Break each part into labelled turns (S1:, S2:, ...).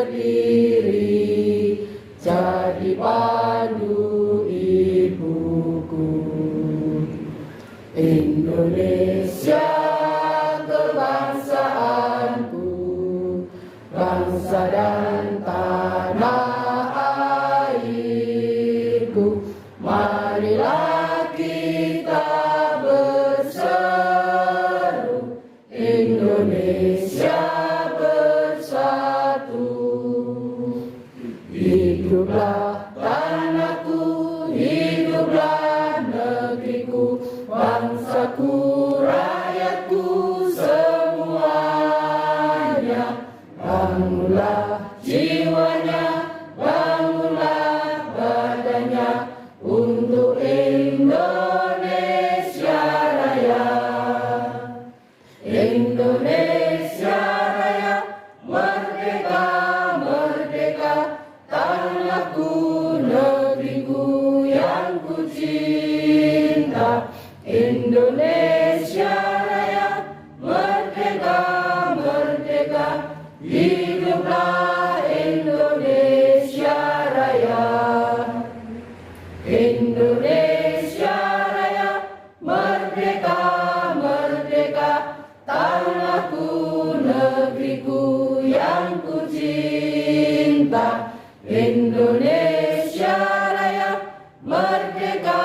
S1: berdiri, jadi pandu ibuku. Indonesia kebangsaanku, bangsa dan tanah airku. Marilah kita berseru, Indonesia bersatu. Hiduplah tanahku, hiduplah negeriku, bangsaku, rakyatku semuanya. Bangunlah jiwanya, bangunlah badannya untuk Indonesia Raya. Indonesia Raya, merdeka, merdeka, tanahku, negeriku yang ku cinta. Indonesia Raya, merdeka, merdeka, hiduplah Indonesia Raya. Indonesia Raya, merdeka, merdeka, tanahku, negeriku yang ku cinta. Indonesia Raya, merdeka,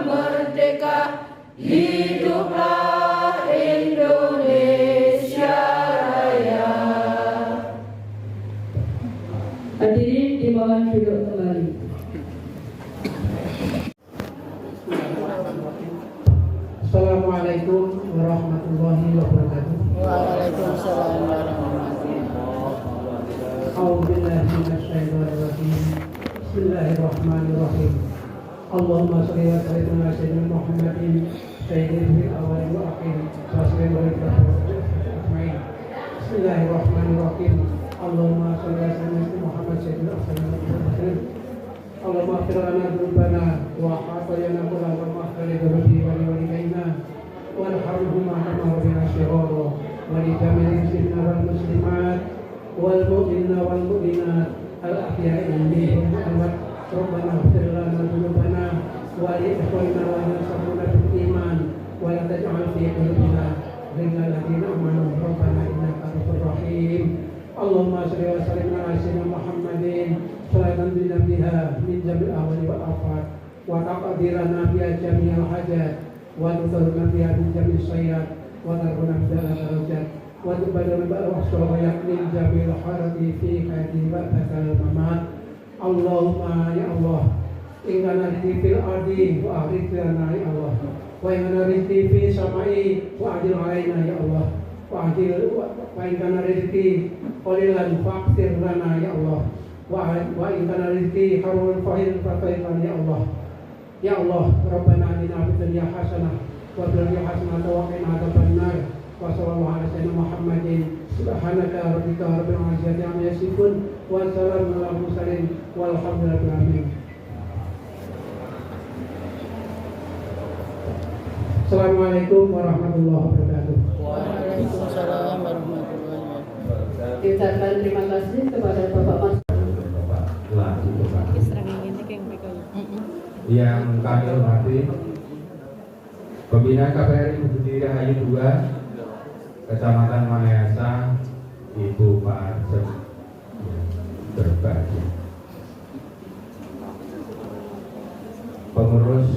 S1: merdeka, hiduplah Indonesia Raya.
S2: Hadirin dimohon duduk kembali.
S3: Assalamualaikum warahmatullahi wabarakatuh.
S1: Waalaikumsalam warahmatullahi wabarakatuh.
S3: A'udzubillahi minasyaitonir rajim. Bismillahirrahmanirrahim. Allahumma shalli wa sallim ala sayyidina Muhammadin sayyidil awwal wa akhir wa sallim wa ajmain. Bismillahirrahmanirrahim. Allahumma shalli ala sayyidina Muhammad sayyidil awwal wa akhir. Allahumma ighfir lana dzunubana wa khatayana wa maghfir li dzunubina wa liwalidayna warhamhuma kama rabbana shighara wa li jami'il muslimina wal muslimat wal mu'minina wal mu'minat al ahya'i minhum wal amwat. Rabbana ighfir lana dzunubana wa li ikhwanina wa man sabaqana bil iman wa la taj'al fi qulubina ghillan lil ladzina amanu rabbana innaka ghafurur rahim. Allahumma shalli wa sallim ala sayyidina Muhammadin salatan biha min jamil ahwali wal afat wa taqdirana biha jami'al hajat wa tudhurna biha min jamil sayyat wa tarhuna biha darajat wa tubadana biha wa yakmin jamil harati fi hayati wa bakal mamat. Allahumma ya Allah, ingkana rizqi fil ardi wa ahrik lana ya Allah, wa ingkana rizqi fi samai wa adil alaina ya Allah, wa ingkana rizqi qalilan faqtir lana ya Allah, wa ingkana rizqi harun fahil fatailan ya Allah. Ya Allah, Rabbana atina fid dunya hasanah wa fil akhirati hasanah wa qina adzabannar. Wa sallallahu ala sayyidina Muhammadin subhanaka rabbika rabbil izzati amma yasifun wa salamun alal mursalin walhamdulillahi rabbil alamin. Assalamualaikum warahmatullahi wabarakatuh.
S1: Waalaikumsalam warahmatullahi wabarakatuh.
S2: Diucapkan terima kasih kepada Bapak Mas
S4: yang kami hormati Pembina KPRI Budi Rahayu 2 Kecamatan Manayasa, Ibu Pak Arjem berbahagia, pengurus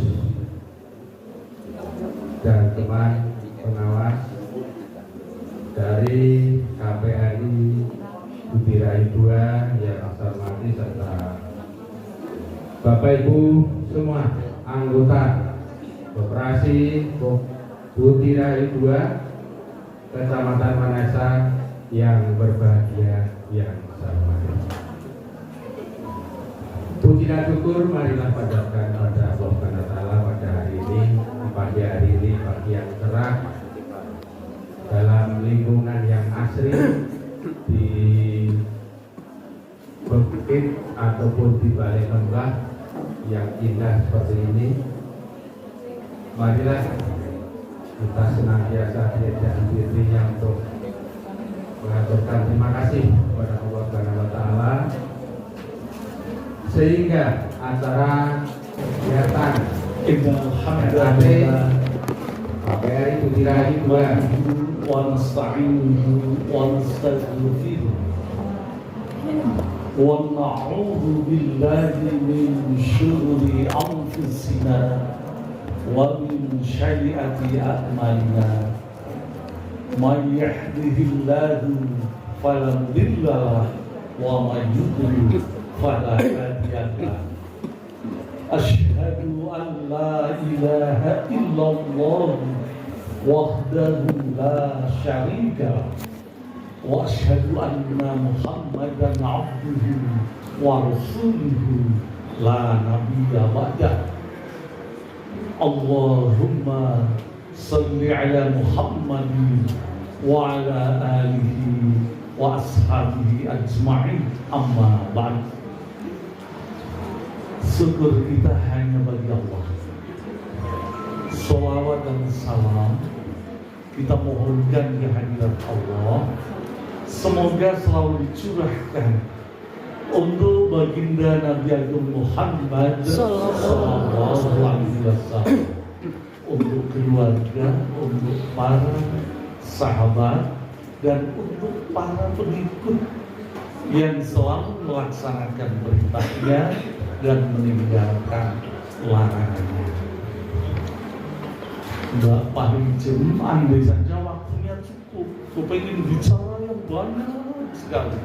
S4: dan teman pengawas dari KPRI Budi Rahayu 2 yang saya hormati, serta Bapak Ibu semua anggota Koperasi Budi Rahayu 2 Kecamatan Manasa yang berbahagia, yang saya hormati. Puji dan syukur marilah panjatkan pada Allah Subhanahu wa Ta'ala pada hari ini, pagi hari ini, pagi yang cerah, dalam lingkungan yang asri di bukit ataupun di balik lembah yang indah seperti ini. Marilah kita senantiasa diajak dirinya untuk mengaturkan terima kasih kepada Allah Subhanahu wa Ta'ala sehingga acara kegiatan
S5: Alhamdulillah
S4: KPRI Budi Rahayu 2
S5: wa nasta'inuhu wa nastaghfiruh wa na'udzu billahi min syururi anfusina wa min sayyiati a'malina may yahdihillahu fala mudilla lahu wa may yudlil fala hadiya lahu. Asyhadu an la ilaha illallah wahdahu la syarika wa asyhadu anna Muhammadan abduhu wa rasuluhu la nabiyya ba'dah. Allahumma salli ala Muhammadin wa ala alihi wa ashabihi ajma'in, amma ba'd. Syukur kita hanya bagi Allah. Salawat dan salam kita mohonkan kehadirat Allah. Semoga selalu dicurahkan untuk baginda Nabi Agung Muhammad Sallallahu Alaihi Wasallam, untuk keluarga, untuk para sahabat, dan untuk para pengikut yang selalu melaksanakan perintahnya dan meninggalkan larangannya. Mbak Parijem, andai saja waktunya cukup, gue pengen bicara yang banyak sekali.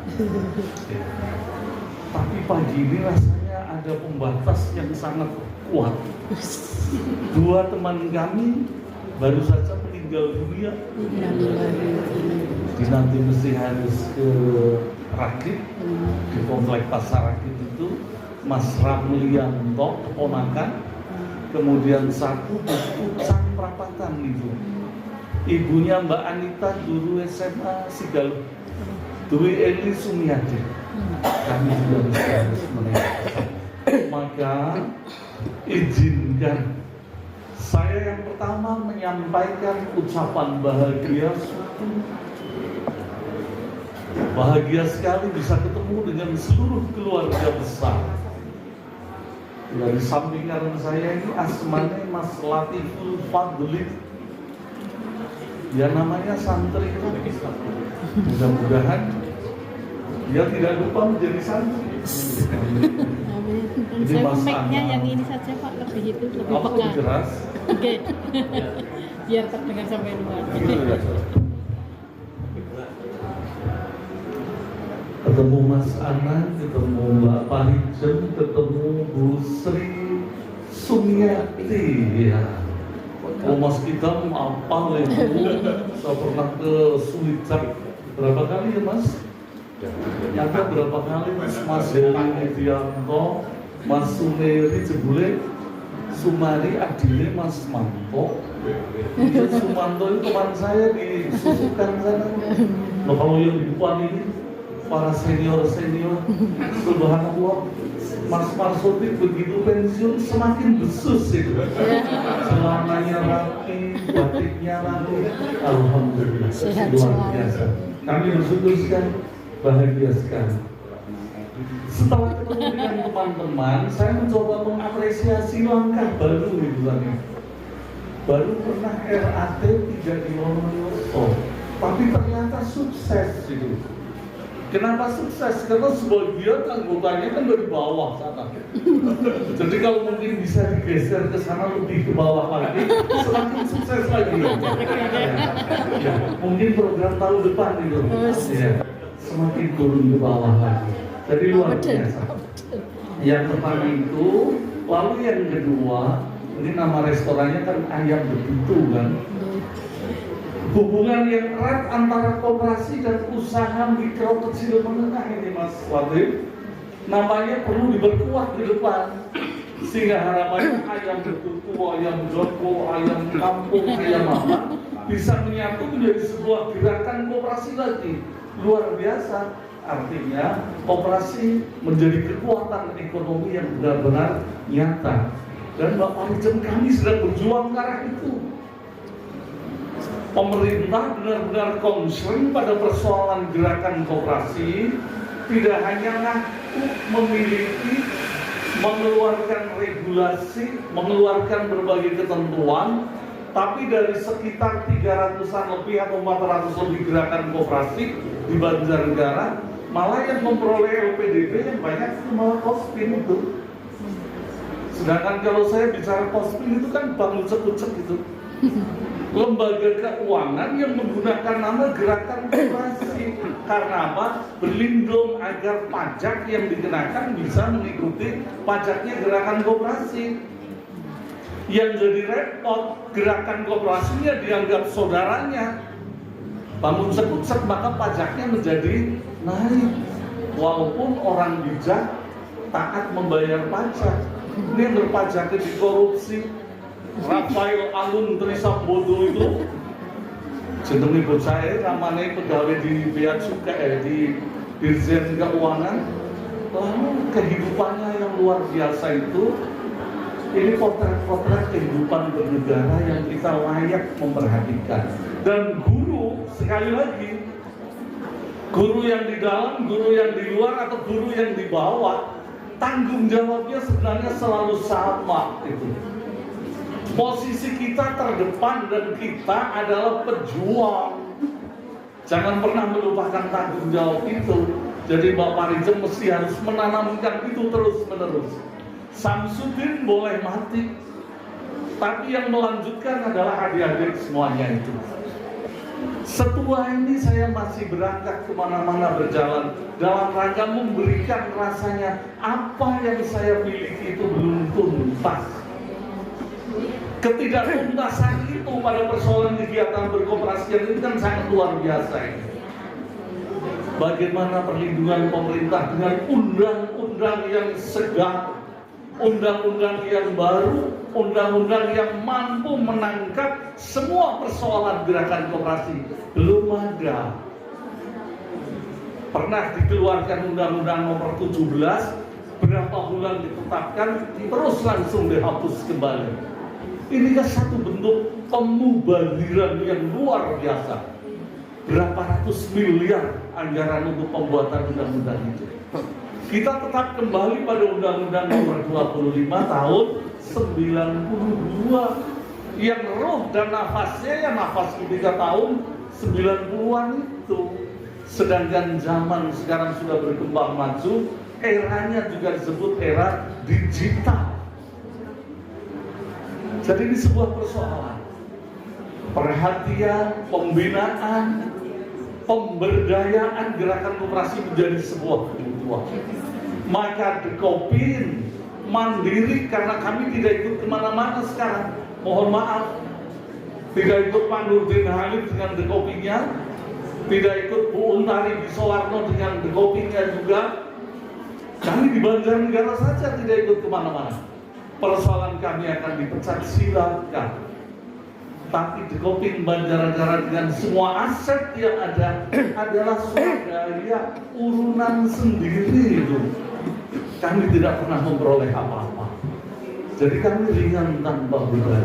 S5: Tapi pagi ini rasanya ada pembatas yang sangat kuat. 2 teman kami baru saja meninggal dunia. Nanti mesti harus ke Rakit, di komplek Pasar Rakit itu. Mas Ramlianto, keponakan, kemudian satu di Pucang Perapatan itu. Ibunya Mbak Anita, guru SMA Sigaluh, Dwi Eli Sumiati. Kami juga harus meninggalkan. Maka izinkan saya yang pertama menyampaikan ucapan bahagia. Bahagia sekali bisa ketemu dengan seluruh keluarga besar. Dari samping kanan saya ini asmanya Mas Latiful Fadli. Ya namanya santri itu. Mudah-mudahan dia tidak lupa menjadi santri. Jadi Mas
S6: mic-nya yang ini saja Pak, lebih itu lebih
S5: apa lebih
S6: pelan.
S5: keras?
S6: Oke. Biar terdengar sampai luar.
S5: Ketemu Mas Anang, ketemu Mbak Parijem, ketemu Bu Sri Sumiati, ya. Oh Mas kita apa ya Bu? Saya pernah ke Sulicak berapa kali ya Mas? Nyata berapa kali Mas Heri Widianto, Mas Sumeri Jebule, Sumari Adile Mas Manto. Sumanto itu teman saya di Susukan sana. Nah, kalau yang di depan ini para senior-senior, subhanallah, Mas Marsudi begitu pensiun semakin besus itu. Celananya rapi, batiknya rapi, alhamdulillah, luar biasa. Kami bersyukur sekali, bahagia sekali. Setelah ketemu dengan teman-teman, saya mencoba mengapresiasi langkah baru itu tadi. Baru pernah RAT 3 di Lomoyoso, tapi ternyata sukses itu. Kenapa sukses? Karena sebagian anggotanya kan dari bawah sana. Jadi kalau mungkin bisa digeser ke sana lebih ke bawah lagi, semakin sukses lagi. Ya, mungkin program tahun depan itu, ya, semakin turun ke bawah lagi. Jadi luar biasa. Yang pertama itu, lalu yang kedua, ini nama restorannya kan Ayam Betutu kan. Hubungan yang erat antara koperasi dan usaha mikro kecil menengah ini Mas Latif, namanya perlu diperkuat di depan, sehingga harapannya ayam betutu, ayam joko, ayam kampung, ayam apa bisa menyatu menjadi sebuah gerakan koperasi lagi luar biasa. Artinya koperasi menjadi kekuatan ekonomi yang benar-benar nyata, dan Mbak Parijem kami sedang berjuang ke arah itu. Pemerintah benar-benar concern pada persoalan gerakan koperasi, tidak hanya ngaku memiliki mengeluarkan regulasi, mengeluarkan berbagai ketentuan, tapi dari sekitar 300-an lebih atau 400 lebih gerakan koperasi di Banjarnegara, malah yang memperoleh LPDP yang banyak itu malah Kospin itu. Sedangkan kalau saya bicara Kospin itu kan bank ucek-ucek gitu, lembaga keuangan yang menggunakan nama gerakan koperasi. Karena apa? Berlindung agar pajak yang dikenakan bisa mengikuti pajaknya gerakan koperasi. Yang jadi repot, gerakan koperasinya dianggap saudaranya, bangun ucek-ucek, maka pajaknya menjadi naik. Walaupun orang bijak taat membayar pajak. Ini yang berpajaknya di korupsi. Rafael Alun Trisambodo itu jeneng ibu saya namanya pegawai di Bea Cukai di Dirjen Keuangan. Lalu kehidupannya yang luar biasa itu, ini potret-potret kehidupan bernegara yang kita layak memperhatikan. Dan guru, sekali lagi, guru yang di dalam, guru yang di luar, atau guru yang di bawah, tanggung jawabnya sebenarnya selalu sama itu. Posisi kita terdepan dan kita adalah pejuang. Jangan pernah melupakan tanggung jawab itu. Jadi Bapak Rijem mesti harus menanamkan itu terus-menerus. Samsudin boleh mati, tapi yang melanjutkan adalah adik-adik semuanya itu. Setua ini saya masih berangkat kemana-mana berjalan dalam rangka memberikan rasanya apa yang saya miliki itu belum tuntas. Ketidaktuntasan itu pada persoalan kegiatan berkoperasian itu kan sangat luar biasa. Bagaimana perlindungan pemerintah dengan undang-undang yang segar, undang-undang yang baru, undang-undang yang mampu menangkap semua persoalan gerakan koperasi. Belum ada. Pernah dikeluarkan undang-undang nomor 17, berapa bulan ditetapkan, terus langsung dihapus kembali. Ini kan satu bentuk pemubadiran yang luar biasa. Berapa ratus miliar anggaran untuk pembuatan undang-undang itu. Kita tetap kembali pada Undang-Undang nomor 25 tahun 92 yang roh dan nafasnya yang nafas 3 tahun 90-an itu. Sedangkan zaman sekarang sudah berkembang maju, eranya juga disebut era digital. Jadi ini sebuah persoalan. Perhatian, pembinaan, pemberdayaan gerakan koperasi menjadi sebuah kebutuhan. Maka Dekopin mandiri karena kami tidak ikut kemana-mana sekarang. Mohon maaf, tidak ikut Pak Nurdin Halid dengan Dekopinnya, tidak ikut Bu Untari Bisowarno dengan Dekopinnya juga. Kami di Banjarnegara saja tidak ikut kemana-mana. Persoalan kami akan dipecat, silakan. Tapi Dekopin Banjarnegara dengan semua aset yang ada adalah swadaya urunan sendiri itu. Kami tidak pernah memperoleh apa-apa. Jadi kami ringan tanpa beban.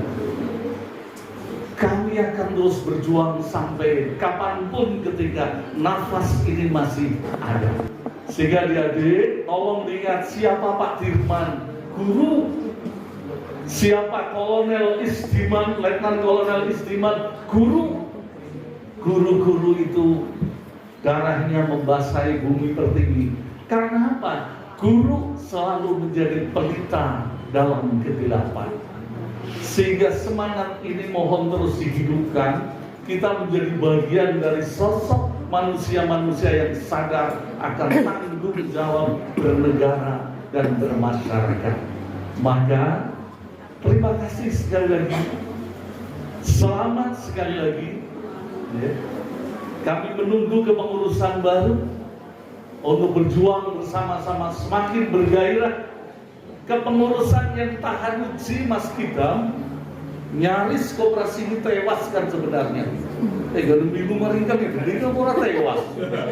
S5: Kami akan terus berjuang sampai kapanpun ketika nafas ini masih ada. Sehingga adik-adik, tolong diingat siapa Pak Dirman, guru. Siapa Kolonel Istiman, Letnan Kolonel Istiman, guru. Guru-guru itu darahnya membasahi bumi pertiwi. Karena apa? Guru selalu menjadi pelita dalam kegelapan. Sehingga semangat ini mohon terus dihidupkan. Kita menjadi bagian dari sosok manusia-manusia yang sadar akan tanggung jawab bernegara dan bermasyarakat. Maka terima kasih sekali lagi, selamat sekali lagi. Kami menunggu kepengurusan baru untuk berjuang bersama-sama semakin bergairah. Kepengurusan yang tahan uji Mas Kidam, nyaris koperasi ini tewas kan sebenarnya. Gak milu maringkang ya, berdiri orang tewas.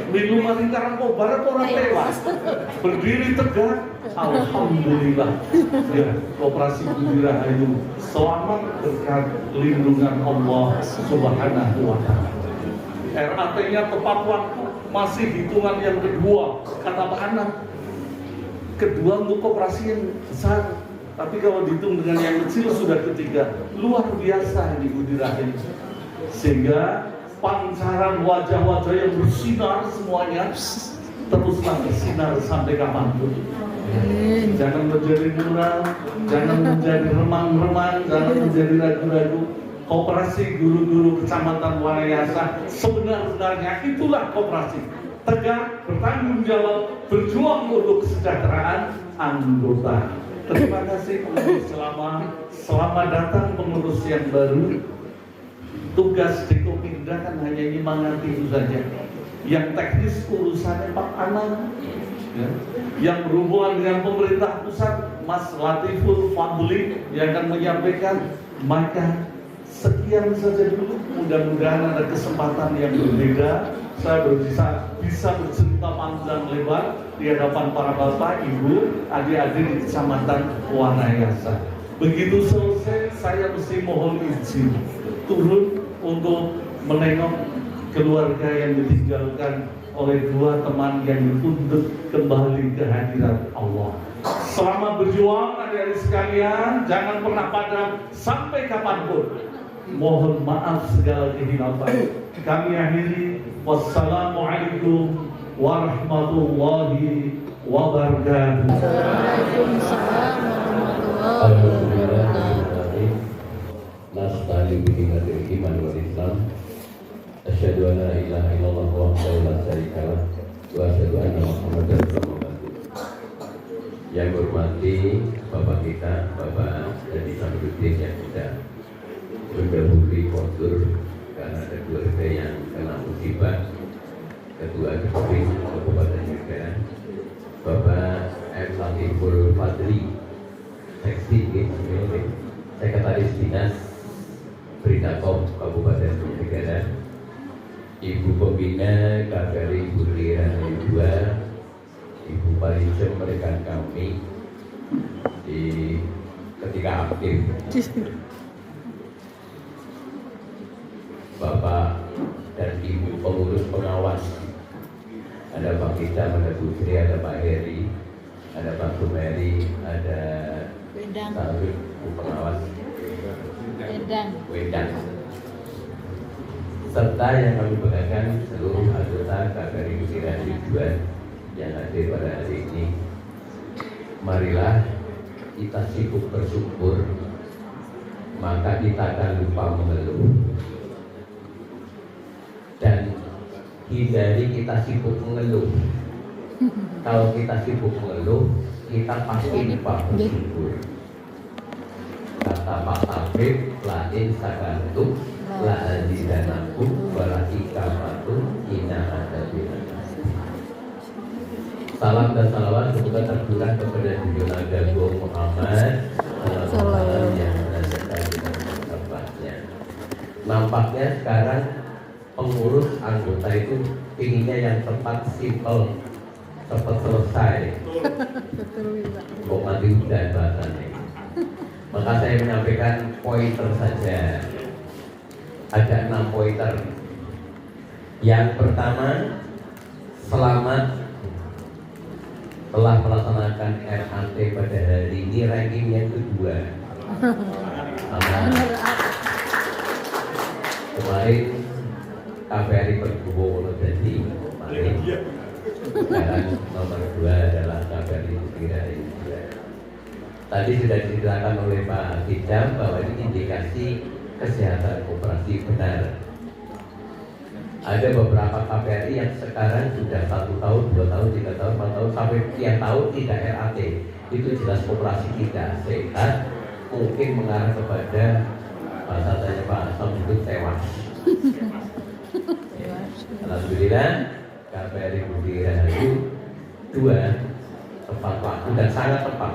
S5: Milu maringkang kobarat orang tewas. Berdiri tegak, alhamdulillah. Ya, koperasi Budi Rahayu selamat berkat lindungan Allah Subhanahu wa Ta'ala. RAT-nya tepat waktu, masih hitungan yang kedua, kata Pak Anak. kedua untuk koperasi yang besar. Tapi kalau dihitung dengan yang kecil sudah ketiga, luar biasa ini Budi Rahim. Sehingga pancaran wajah-wajah yang bersinar semuanya teruslah bersinar sampai kapanpun. Jangan menjadi mural, jangan menjadi remang-remang, jangan menjadi ragu-ragu. Koperasi guru-guru Kecamatan Wanayasa sebenarnya itulah koperasi. Tegak, bertanggung jawab, berjuang untuk kesejahteraan anggota. Terima kasih pengurus selamat datang pengurus yang baru. Tugas Dekopindah kan hanya nyemangati itu saja. Yang teknis urusannya Pak Anang, ya. Yang berhubungan dengan pemerintah pusat Mas Latiful Fadli yang akan menyampaikan. Maka sekian saja dulu. Mudah-mudahan ada kesempatan yang berbeda. Saya bisa bercerita panjang lebar di hadapan para bapak, ibu, adik-adik di Kecamatan Wanayasa. Begitu selesai, saya mesti mohon izin turun untuk menengok keluarga yang ditinggalkan oleh dua teman yang dituntut kembali ke hadirat Allah. Selamat berjuang adik-adik sekalian, jangan pernah padam sampai kapanpun. Mohon maaf segala kehilafan. Kami akhiri. Wassalamualaikum warahmatullahi wabarakatuh.
S1: Waalaikumsalam warahmatullahi wabarakatuh.
S7: Nasta'inu bihi wa iman wal Islam. Asyhadu an la ilaha illallah wahdahu la syarika lah wa asyhadu anna Muhammadar rasulullah. Yang hormati Bapak kita, Bapak Haji Samsudin yang sudah mendahului kontur karena ada keluarga yang kena musibah. Ketua Kepri Kabupaten Medan, Bapak M. Latiful Fadli, Seksi Sekretaris Dinas Beritakom Kabupaten Medan, Ibu Pembina KPRI Budi Rahayu 2, Ibu Parijem rekan kami di ketika aktif, Bapak dan Ibu pengurus pengawas, ada Pak Kita, ada Bu Sri, ada Pak Heri, ada Pak Sumeri, ada Sarwit, Bu pengawas Wedang, serta yang kami banggakan seluruh anggota KPRI Budi Rahayu 2 yang hadir pada hari ini. Marilah kita sibuk bersyukur, maka kita akan lupa mengeluh. Dan hindari kita sibuk mengeluh. Kalau kita sibuk mengeluh, kita pasti lupa bersyukur. Kata Pak Tabib, lain sakantuk, la azidanakum, walaikamatun, ina adabinakum. Salam dan salawat semoga tercurah kepada Junjungan Agung Muhammad Sallallahu yang menandakan dengan tempatnya. Nampaknya sekarang pengurus anggota itu inginnya yang cepat, simple, cepat selesai. Kok mati udah bahasannya. Maka saya menyampaikan pointer saja. Ada 6 pointer. Yang pertama, selamat telah melaksanakan RAT pada hari ini, ranking yang kedua. Kemarin KPRI Pergubo Wonodadi kemarin. Sekarang nomor 2 adalah KPRI Budi Rahayu 2. Tadi sudah diceritakan oleh Pak Hidam bahwa ini indikasi kesehatan koperasi benar. Ada beberapa KPRI yang sekarang sudah 1 tahun, 2 tahun, 3 tahun, 4 tahun, sampai sekian tahun tidak RAT. Itu jelas koperasi tidak sehat, mungkin mengarah kepada bahasa tanya Pak Samsudin tewas. Alhamdulillah KPRI Budi Rahayu 2 tepat waktu dan sangat tepat.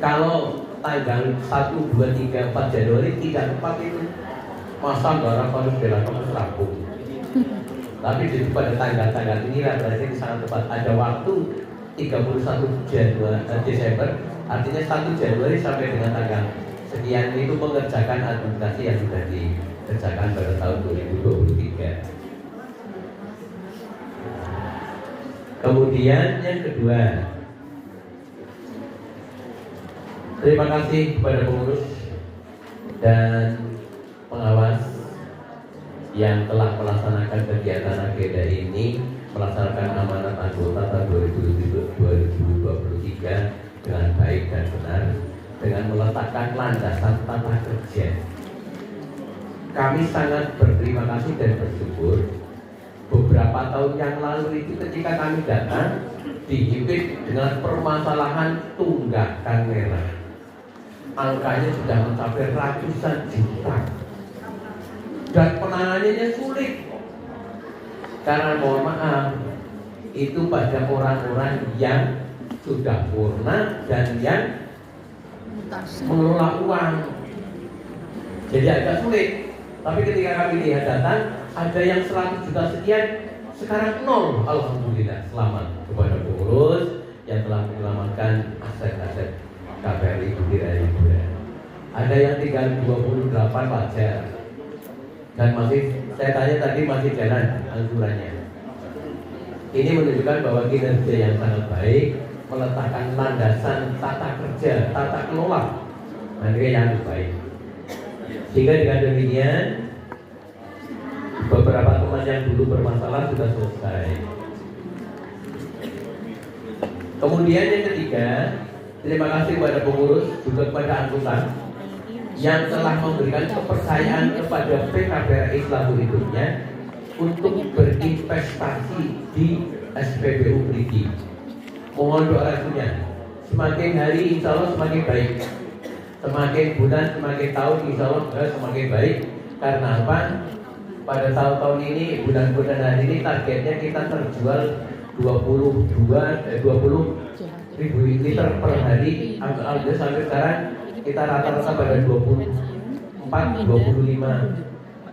S7: Kalau tanggal 1, 2, 3, 4 Januari tidak tepat itu, masa barang harus dilakukan Rabu. Tapi di pada tanggal-tanggal inilah berarti sangat tepat. Ada waktu 31 Desember, artinya 1 Januari sampai dengan tanggal sekian itu mengerjakan administrasi yang sudah dikerjakan pada tahun 2023. Kemudian yang kedua, Terima kasih kepada pengurus dan pengawas yang telah melaksanakan kegiatan agenda ini, melaksanakan amanat anggota tahun 2023 dengan baik dan benar, dengan meletakkan landasan tata kerja. Kami sangat berterima kasih dan bersyukur. Beberapa tahun yang lalu itu ketika kami datang dihimpit dengan permasalahan tunggakan merah. Angkanya sudah mencapai ratusan juta dan penanganannya sulit karena mohon maaf itu pada orang-orang yang sudah purna dan yang mengelola uang, jadi agak sulit. Tapi ketika kami lihat datang ada yang 100 juta sekian, sekarang nol. Alhamdulillah, selamat kepada pengurus yang telah menyelamatkan aset-aset KPRI Budidaya Hiburan. Ada yang tinggal 28 wajar dan masih, saya tanya tadi masih jalan angsurannya. Ini menunjukkan bahwa kinerja yang sangat baik, meletakkan landasan tata kerja, tata kelola yang baik. Sehingga dengan demikian beberapa teman yang dulu bermasalah sudah selesai. Kemudian yang ketiga, terima kasih kepada pengurus, juga kepada anggota yang telah memberikan kepercayaan kepada PKPRI selaku hidupnya untuk berinvestasi di SPBU Perigi. Mohon doa restunya. Semakin hari insya Allah semakin baik. Semakin bulan, semakin tahun insya Allah semakin baik. Karena apa? Pada tahun-tahun ini, bulan-bulan hari ini targetnya kita terjual 20 ribu liter per hari. Alhamdulillah sampai sekarang kita rata-rata pada 24-25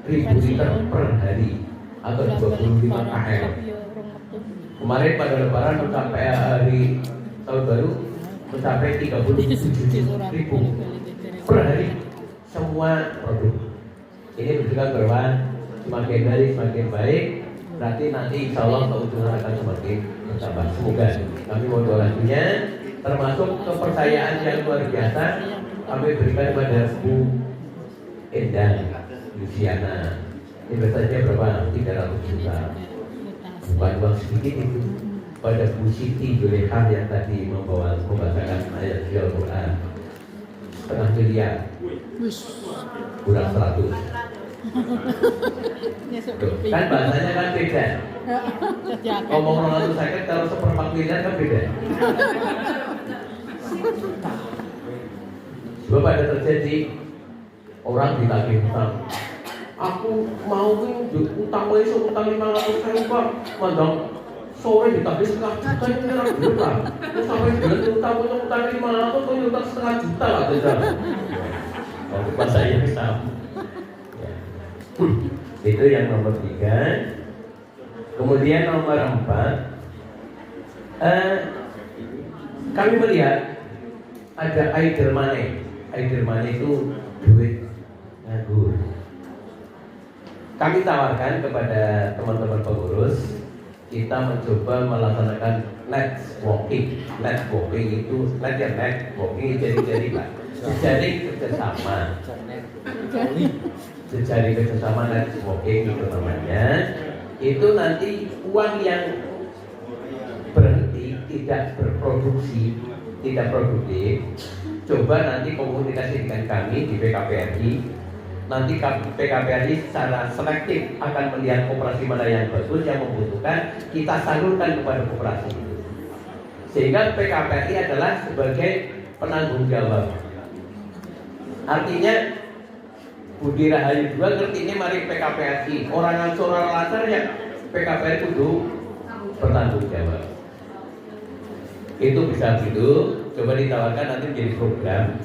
S7: ribu liter per hari atau 25 KL. Kemarin pada lebaran mencapai hari tahun baru mencapai 37 ribu per hari semua produk. Ini menunjukkan bahwa semakin hari semakin baik, berarti nanti insya Allah keuntungan akan semakin bertambah. Semoga kami mohon doanya, termasuk kepercayaan yang luar biasa kami berikan kepada Bu Endang Luciana. Investasinya berapa? 300 juta. Bukan uang sedikit itu. Pada Bu Siti Julekah yang tadi membacakan ayat Al-Quran, 0,5 miliar, kurang 100. Tuh, kan bahasanya kan beda. Ngomong 200 second kalau 1/4 miliar kan beda. Sebab ada terjadi orang ditagih hutang. Aku mau utang besok utang 500.000 Pak, mandang sore ditagih 1,5 juta ini merah berapa? Terus sampai bulan utang 500, kau utang 1,5 juta lah jajan. Kalau pas saya sama. Itu yang nomor 3. Kemudian nomor 4, kami melihat ada idle money. Idle money itu duit nganggur. Kami tawarkan kepada teman-teman pengurus, kita mencoba melaksanakan networking. Networking itu networking jadi Pak. Jejaring kerjasama. Jejaring kerjasama networking itu namanya. Itu nanti uang yang berhenti, tidak berproduksi, tidak produktif, coba nanti komunikasi dengan kami di PKPRI. Nanti PKPRI secara selektif akan melihat koperasi mana yang bagus, yang membutuhkan, kita salurkan kepada koperasi itu. Sehingga PKPRI adalah sebagai penanggung jawab. Artinya Budi Rahayu juga ngerti ini mari PKPRI. Orang lancar ya PKPRI kudu bertanggung jawab. Itu bisa begitu. Coba ditawarkan nanti menjadi program.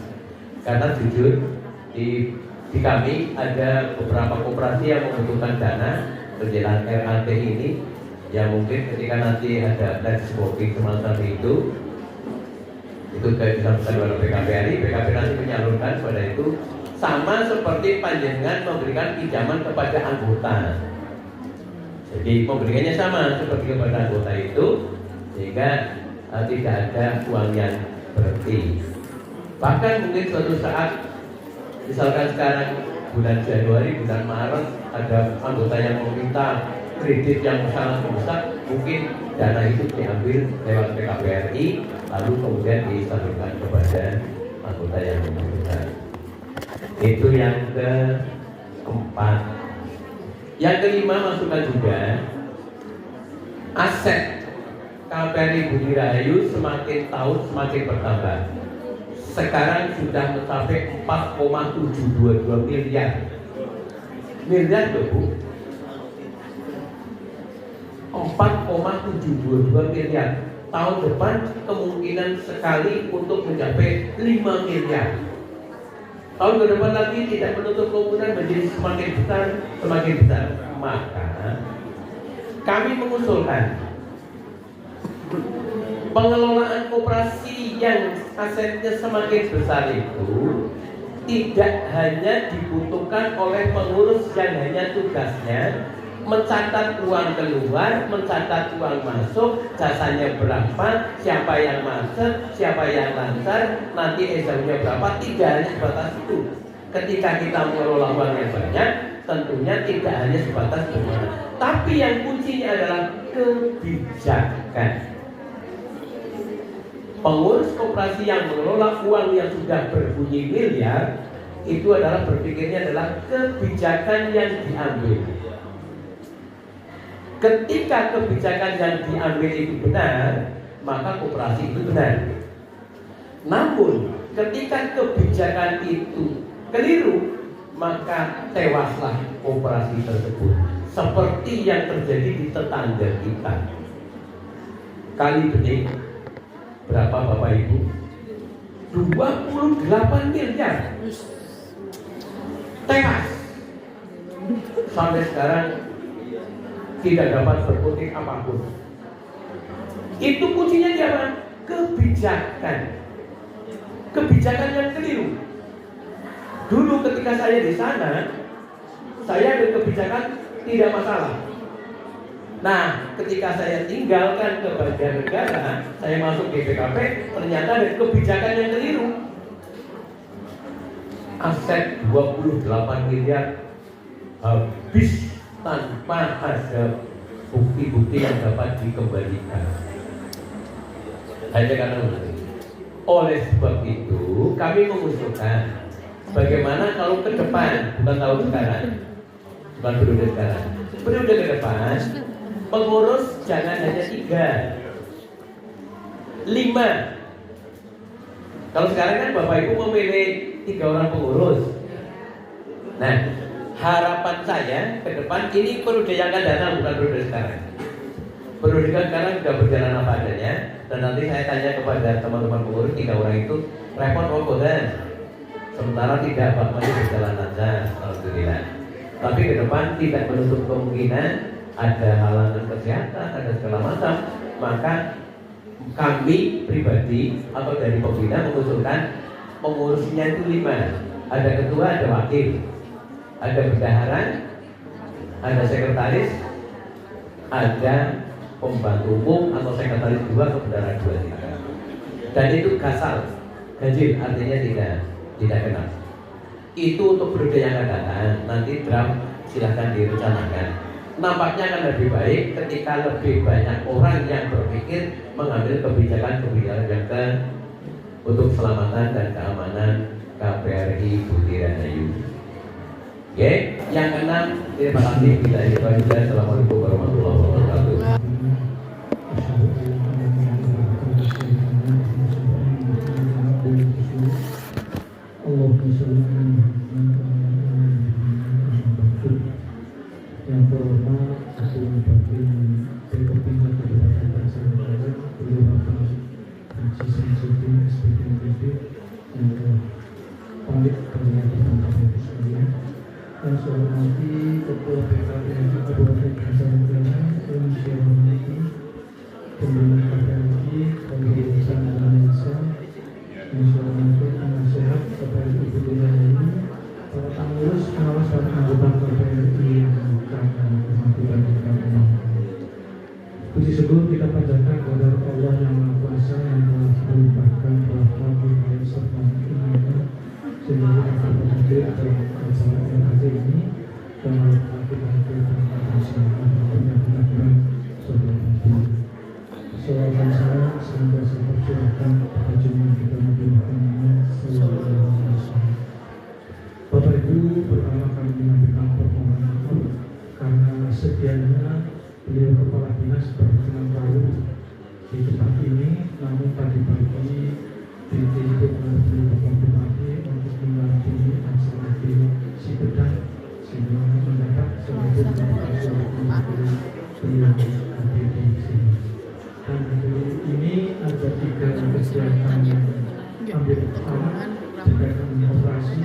S7: Karena jujur di kami ada beberapa koperasi yang membutuhkan dana berjalan RAT ini, yang mungkin ketika nanti ada networking semacam itu sudah disampaikan oleh PKPRI nanti menyalurkan pada itu, sama seperti panjenengan memberikan pinjaman kepada anggota. Jadi pemberiannya sama seperti kepada anggota itu, sehingga tidak ada uang yang berhenti. Bahkan mungkin suatu saat, misalkan sekarang bulan Januari, bulan Maret, ada anggota yang meminta kredit yang sangat besar, mungkin dana itu diambil lewat PKBRI, lalu kemudian disalurkan kepada anggota yang membutuhkan. Itu yang keempat. Yang kelima, masukkan juga aset KPRI Budi Rahayu semakin tahun semakin bertambah. Sekarang sudah mencapai 4,722 miliar. Miliar loh Bu. 4,722 miliar. Tahun depan kemungkinan sekali untuk mencapai 5 miliar. Tahun ke depan lagi tidak menutup kemungkinan menjadi semakin besar, semakin besar. Maka kami mengusulkan pengelolaan koperasi yang asetnya semakin besar itu tidak hanya dibutuhkan oleh pengurus yang hanya tugasnya mencatat uang keluar, mencatat uang masuk, jasanya berapa, siapa yang macet, siapa yang lancar, nanti SDM-nya berapa. Tidak hanya sebatas itu. Ketika kita mengelola uang yang banyak, tentunya tidak hanya sebatas bagaimana, tapi yang kuncinya adalah kebijakan. Pengurus koperasi yang mengelola uang yang sudah berbunyi miliar itu adalah berpikirnya adalah kebijakan yang diambil. Ketika kebijakan yang diambil itu benar, maka koperasi itu benar. Namun ketika kebijakan itu keliru, maka tewaslah koperasi tersebut. Seperti yang terjadi di tetangga kita. Kali bening berapa Bapak Ibu? 28 miliar. Tewas. Sampai sekarang tidak dapat berkutik apapun. Itu kuncinya di apa? Kebijakan. Kebijakan yang keliru. Dulu ketika saya di sana, saya ada kebijakan tidak masalah. Nah, ketika saya tinggalkan ke bagian negara, saya masuk GPKP, ternyata ada kebijakan yang keliru. Aset 28 miliar habis tanpa ada bukti-bukti yang dapat dikembalikan. Hanya karena itu. Oleh sebab itu, kami mengusulkan bagaimana kalau ke depan, bukan tahun sekarang, bukan periode sekarang, periode ke depan, pengurus jangan hanya 3, 5. Kalau sekarang kan Bapak Ibu memilih 3 orang pengurus. Nah, harapan saya ke depan ini periode yang akan datang, bukan periode sekarang. Periode sekarang sudah berjalan apa adanya. Dan nanti saya tanya kepada teman-teman pengurus 3 orang itu repot apa kan? Sementara tidak, Pak, masih berjalan lancar, alhamdulillah. Tapi ke depan tidak menutup kemungkinan ada halangan kesehatan, ada segala macam. Maka kami pribadi atau dari pembina mengusulkan pengurusnya itu 5. Ada ketua, ada wakil, ada bendahara, ada sekretaris, ada pembantu umum atau sekretaris 2 atau bendahara 2. Dan itu kasal, ganjil, artinya tidak kenal. Itu untuk periode yang akan datang. Nanti draft silahkan direncanakan. Nampaknya akan lebih baik ketika lebih banyak orang yang berpikir mengambil kebijakan-kebijakan yang untuk keselamatan dan keamanan KPRI Budi Rahayu. Oke, yang keenam, terima kasih kita ibadah. Assalamualaikum warahmatullahi wabarakatuh.
S3: Yang terhormat Ketua Batin Pemimpinan Kabupaten Tangsel Utara, Beliau Bapak Haji Samsudin SPPMB, yang pamit kemuliaan Bapak Ibu sekalian. Yang saya hormati Ketua PKPRI Kabupaten Tangsel Utara, yang saya hormati Pembina KPRI Komite Desa Indonesia, yang saya hormati penasehat KPRI Budi Rahayu, para pengurus, pengawas dan anggota KPRI yang puji syukur kita panjatkan kepada Allah yang Maha Kuasa yang telah melimpahkan rahmat serta Soalkan saya semoga saya percurakan pada junjungan kita Nabi Muhammad sallallahu alaihi wasallam. Bapak Ibu, pertama kami menyampaikan permohonan maaf karena sedianya beliau kepala dinas perhubungan lalu di tempat ini, namun tadi pagi ditunjuk oleh beliau Bapak Bupati untuk mendampingi acara di Sipedang sehingga mendapat sebagai beliau hadir di sini. Dan hari ini ada 3 kegiatan ambil anak berkaitan dengan operasi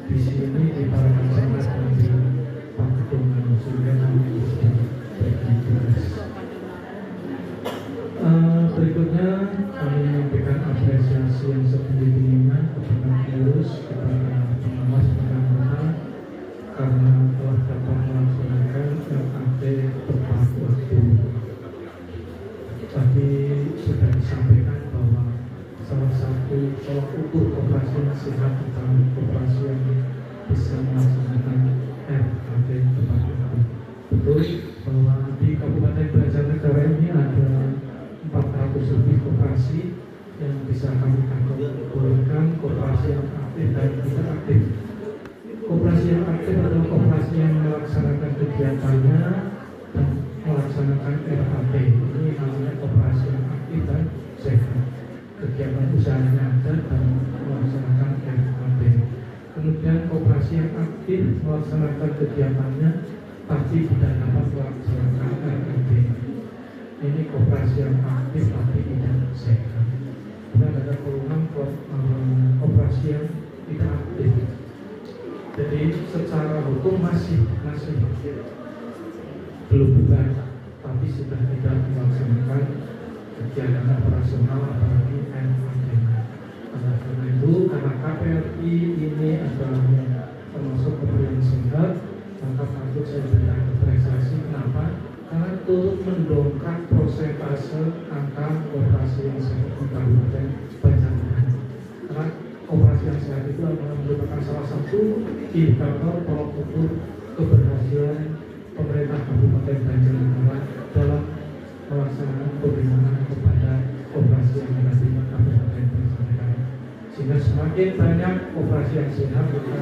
S3: di sini di Parakan Sangat dan di Paketungan sehingga kami bisa bertugas. Berikutnya kami menyampaikan apresiasi yang setinggi-tingginya kepada pengurus, kepada pengawas pengacara karena telah dapat melaksanakan LAT tepat waktu. Tadi sudah disampaikan bahwa salah satu tolak ukur operasi yang sehat adalah operasi yang bisa melaksanakan RAT tepat waktu. Betul bahwa di Kabupaten Banjarnegara ini ada 400 lebih koperasi yang bisa kami kategorikan koperasi yang aktif dan tidak aktif. Koperasi yang aktif adalah koperasi yang melaksanakan kegiatannya dan melaksanakan RAT. Ini namanya koperasi yang aktif dan sehat. Kegiatan usahanya ada dan melaksanakan RAT. Kemudian koperasi yang aktif melaksanakan kegiatannya tapi tidak dapat melaksanakan RAT. Ini koperasi yang aktif tapi tidak sehat. Dan ada peluang koperasi yang tidak aktif. Jadi secara hukum masih belum bukan, tapi sudah tidak melaksanakan kegiatan operasional apalagi RAT. Karena itu, karena KPRI ini adalah termasuk koperasi yang sehat, maka patut saya berikan apresiasi. Kenapa? Karena turut mendongkrak persentase angka operasi yang sehat di Kabupaten Banjarnegara. Karena operasi yang sehat itu adalah merupakan salah satu indikator tolak ukur keberhasilan pemerintah Kabupaten Banjarnegara dalam melaksanakan pembinaan kepada operasi yang ada di Kabupaten Banjarnegara. Sehingga semakin banyak operasi yang sehat, maka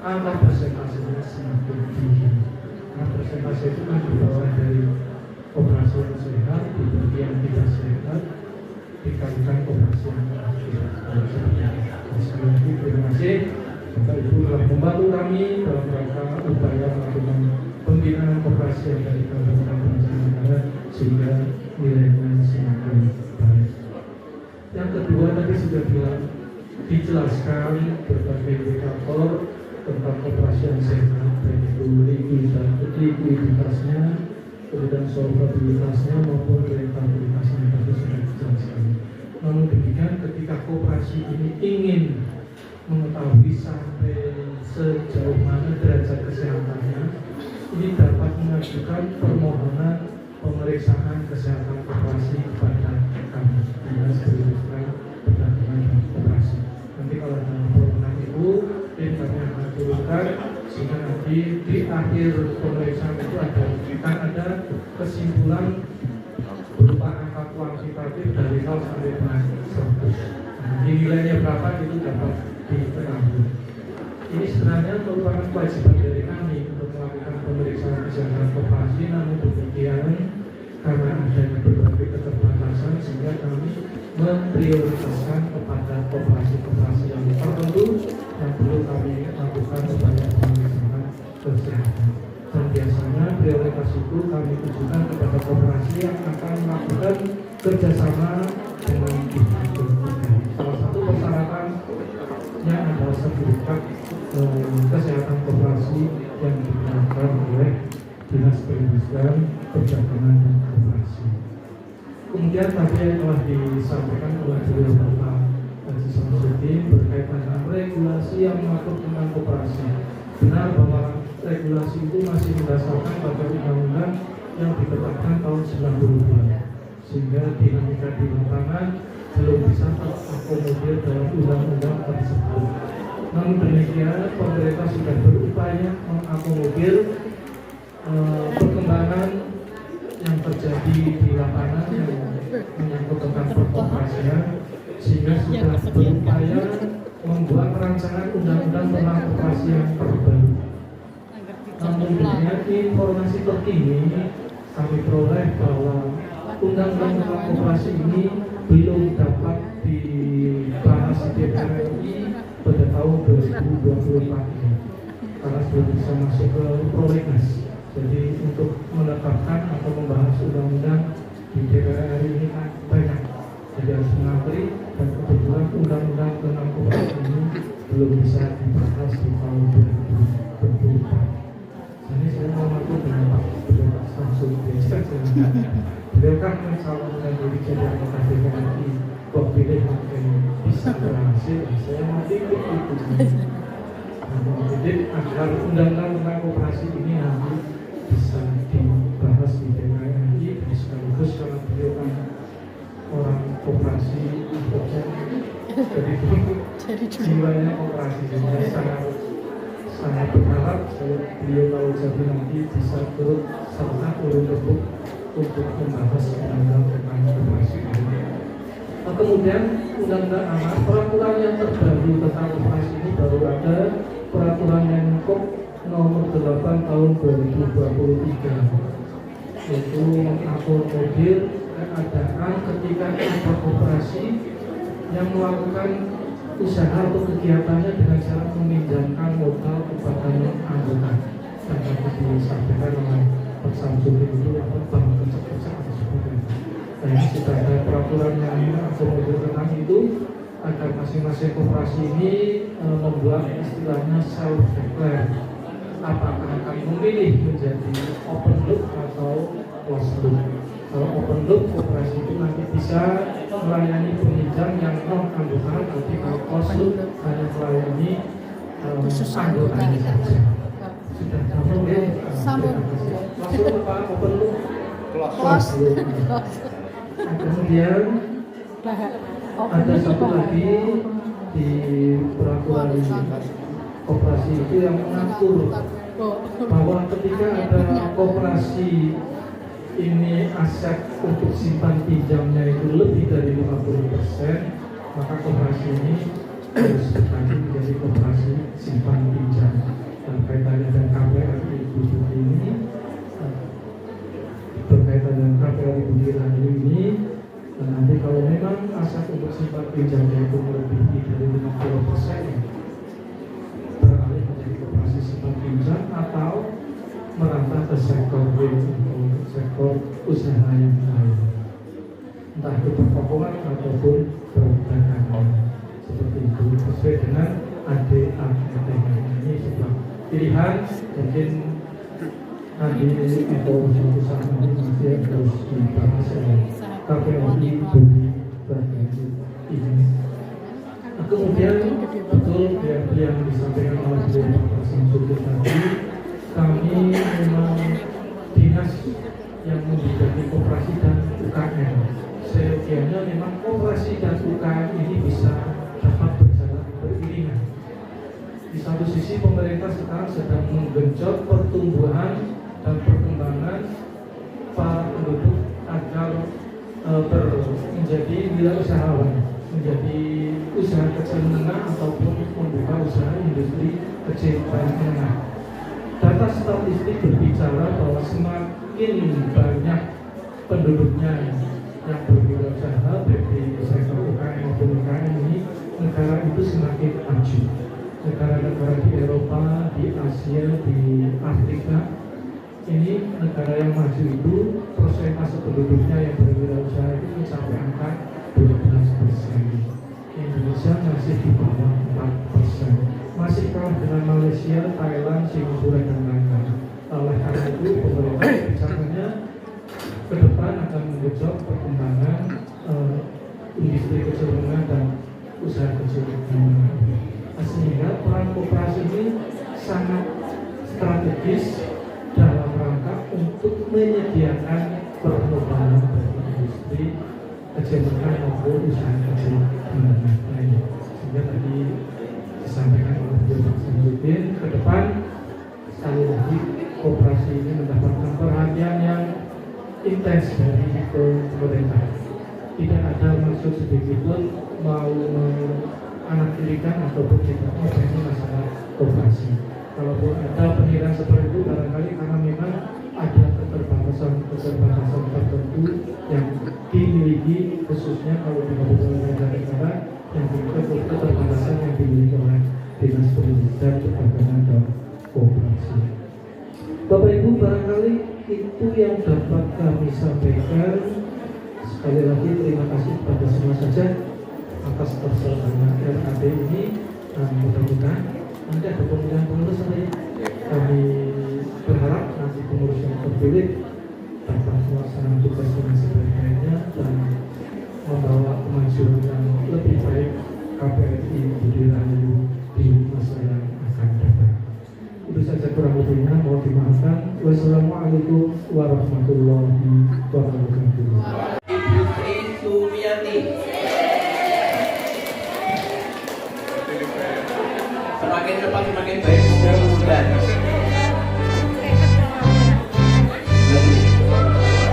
S3: angka persentasenya semakin tinggi. Nah, persentase itu kan dibawa dari operasi yang sehat, dibagi yang tidak sehat, dikalikan operasi yang aktif. Sekali lagi terima kasih Bapak Ibu telah membantu kami dalam rangka upaya melakukan pembinaan operasi yang dari Kabupaten Banjarnegara sehingga nilainya semakin baik. Yang kedua tadi sudah dijelaskan berbagai indikator tentang operasi yang sehat, yaitu likuiditasnya, kemudian solvabilitasnya maupun rentabilitasnya tadi sudah dijelaskan. Namun demikian, ketika koperasi ini ingin mengetahui sampai sejauh mana derajat kesehatannya, ini dapat mengajukan permohonan pemeriksaan kesehatan koperasi kepada kami, Dinas Perindustrian Perdagangan dan Koperasi. Nanti kalau ada permohonan itu, tim kami akan turunkan sehingga nanti di akhir pemeriksaan itu ada kesimpulan berupa angka kuantitatif dari 0 sampai dengan 100. Nah, nilainya berapa itu dapat diketahui. Ini sebenarnya merupakan kewajiban dari kami untuk melakukan pemeriksaan kesehatan koperasi, namun demikian karena adanya berbagai keterbatasan sehingga kami memprioritaskan kepada koperasi-koperasi yang tertentu yang perlu kami lakukan upaya pemeriksaan kesehatan. Dan biasanya prioritas itu kami tujukan kepada koperasi yang akan melakukan kerjasama dengan industri. Salah satu persyaratannya adalah sertifikat kesehatan koperasi yang dikeluarkan oleh Dinas Perindustrian Perdagangan dan Koperasi. Kemudian tadi yang telah disampaikan oleh beliau Bapak Haji Samsudin berkaitan dengan regulasi yang mengatur tentang koperasi. Benar bahwa regulasi itu masih berdasarkan pada undang-undang yang ditetapkan tahun 92, sehingga dinamika di lapangan belum bisa terakomodir dalam undang-undang tersebut. Namun demikian, pemerintah sudah berupaya mengakomodir perkembangan yang terjadi di lapangan yang menyangkut tentang perkoperasian, sehingga sudah berupaya membuat rancangan undang-undang tentang koperasi yang terbaru. Namun demikian, informasi terkini kami peroleh bahwa undang-undang tentang koperasi ini belum dapat dibahas di DPR RI pada tahun 2024 karena belum bisa masuk ke prolegnas. Jadi untuk menetapkan atau membahas undang-undang di DPR RI ini kan banyak, jadi harus mengantri, dan kebetulan undang-undang tentang koperasi ini belum bisa dibahas di tahun 2024. Jadi saya mengaku dengan Pak Bapak Samsul Desa, beliau kan mencalonkan diri jadi anggota DPR RI, kok pilih mungkin bisa berhasil, saya mau ikut itu. Jadi agar undang-undang tentang koperasi ini nanti bisa dibahas di DPR RI, sekaligus karena beliau kan orang koperasi, jadi jiwanya koperasi, jadi sangat berharap beliau kalau jadi nanti bisa turut serta untuk membahas undang-undang tentang koperasi ini. Kemudian undang-undang anak, peraturan yang terbaru tentang koperasi ini baru ada peraturan Menko nomor 8 tahun 2023, yaitu mengakomodir keadaan ketika ada koperasi yang melakukan usaha atau kegiatannya dengan cara meminjamkan modal kepada anggota, dan tadi disampaikan oleh Pak Samsul itu bank kecil-kecil atau sebagainya. Nah, ini sudah ada peraturan yang mengakomodir tentang itu agar masing-masing koperasi ini membuat istilahnya self-declare, apakah akan memilih menjadi open loop atau closed loop. Kalau open loop, koperasi itu nanti bisa melayani peminjam yang non anggota, tapi kalau closed loop hanya melayani anggotanya saja. Sudah sambung ya?
S1: Sambung.
S3: Closed loop apa? Open loop? Closed loop. Nah, kemudian ada satu lagi di peraturan koperasi itu yang mengatur bahwa ketika ada koperasi ini aset untuk simpan pinjamnya itu lebih dari 50%, maka koperasi ini harus berganti menjadi koperasi simpan pinjam. Dan kaitannya dengan KPRI Budi ini, berkaitan dengan KPRI Budi ini, dan nanti kalau memang aset untuk simpan pinjamnya itu melebihi dari 50%, beralih menjadi koperasi simpan pinjam atau merambah ke sektor real atau sektor usaha yang lain, entah itu pertokohan ataupun perdagangan, seperti itu sesuai dengan ADART. Ini sebuah pilihan, mungkin nanti untuk usaha ini masih harus dibahas oleh KPRI Budi ini. Nah, kemudian betul yang disampaikan oleh Pak Samsul tadi, kami memang dinas yang membidangi koperasi dan UKM. Seyogianya memang koperasi dan UKM ini bisa dapat berjalan beriringan. Di satu sisi pemerintah sekarang sedang menggenjot pertumbuhan dan perkembangan para penduduk agar menjadi wirausahawan, menjadi usaha kecil menengah ataupun membuka usaha industri kecil dan menengah. Data statistik berbicara bahwa semakin banyak penduduknya yang berwirausaha baik di sektor UKM maupun UKM ini, negara itu semakin maju. Negara-negara di Eropa, di Asia, di Afrika, ini negara yang maju itu persentase penduduknya yang berwirausaha itu mencapai angka 12%. Indonesia masih di bawah 4%, masih kalah dengan Malaysia, Thailand, Singapura dan lain-lain. Oleh karena itu pemerintah kebijakannya ke depan akan menggenjot perkembangan industri kecil menengah dan usaha kecil menengah. Sehingga peran koperasi ini sangat strategis dalam rangka untuk menyediakan permodalan bagi industri kecil menengah maupun usaha kecil menengah lainnya. Sehingga tadi disampaikan oleh Bapak Zainuddin. Ke depan sekali lagi koperasi ini mendapatkan perhatian yang intens dari pemerintah. Tidak ada maksud sedikit pun mau menganaktirikan ataupun tidak ini masalah koperasi. Kalaupun ada penilaian seperti itu barangkali karena memang ada keterbatasan tertentu yang dimiliki, khususnya kalau di Kabupaten Negara yang dimiliki keterbatasan yang dimiliki oleh Dinas Pendidikan, Perdagangan dan Koperasi. Bapak Ibu, barangkali itu yang dapat kami sampaikan. Sekali lagi terima kasih kepada semua saja atas persoalan RAD ini. Mudah-mudahan nanti ada pemilihan-pengurus saya. Kami berharap nanti pengurus yang terpilih dapat melaksanakan tugas dengan sebaik-baiknya dan membawa kemajuan yang lebih baik KPRI Budi Rahayu di masa yang akan datang. Itu saja kurang lebihnya, mohon dimaafkan. Wassalamualaikum warahmatullahi wabarakatuh.
S7: Ibu Sri Sumiati. Semakin cepat semakin baik, mudah-mudahan.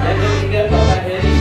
S7: Yang ketiga Bapak Heri.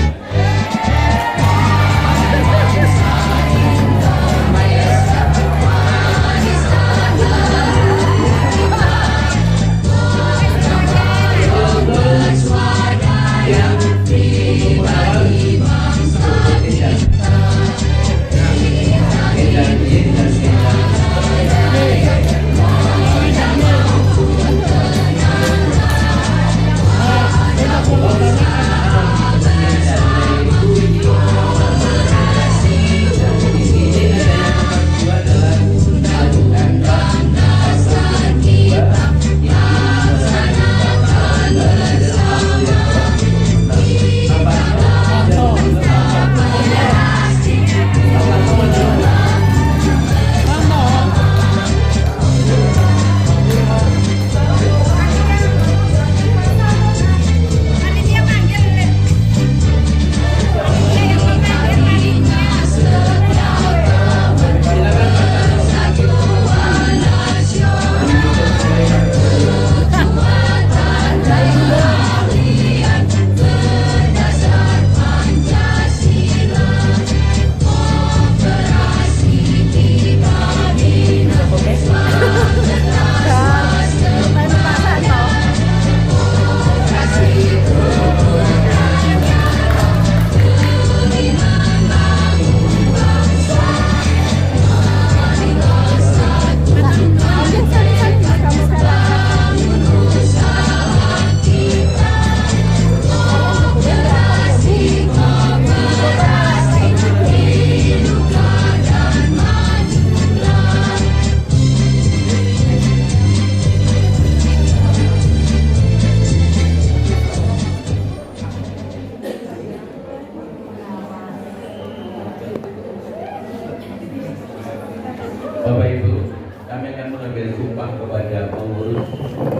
S7: Bapak Ibu, kami akan mengambil sumpah kepada pengurus